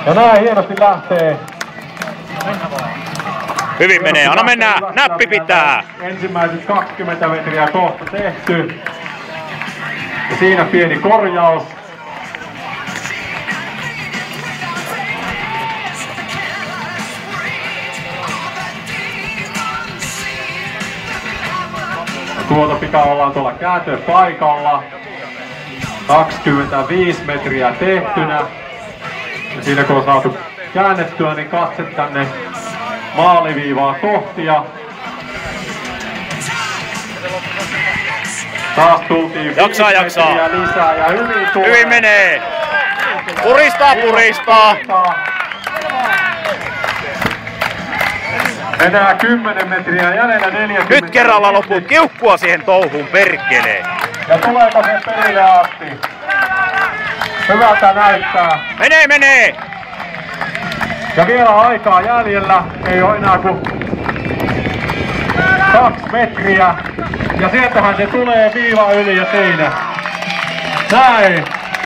Ja näin hienosti lähtee. Hyvin menee, anna mennä, näppi pitää. Ensimmäiset 20 metriä kohta tehty. Ja siinä pieni korjaus. Tuolta pitää olla tuolla kääntöpaikalla. 25 metriä tehtynä. Ja siinä kun on saatu käännettyä, niin katse tänne maaliviivaa kohti. Ja taas tultiin 5 metriä lisää ja hyvin tulee. Hyvin menee. Puristaa. Enää 10 metriä jäljellä 40. Nyt kerralla loput kiukkua siihen touhuun, perkelee. Ja tuleeko se perille asti? Hyvältä näyttää. Menee! Ja vielä aikaa jäljellä. Ei ole enää kuin 2 metriä. Ja sieltähän se tulee viiva yli ja siinä. Näin.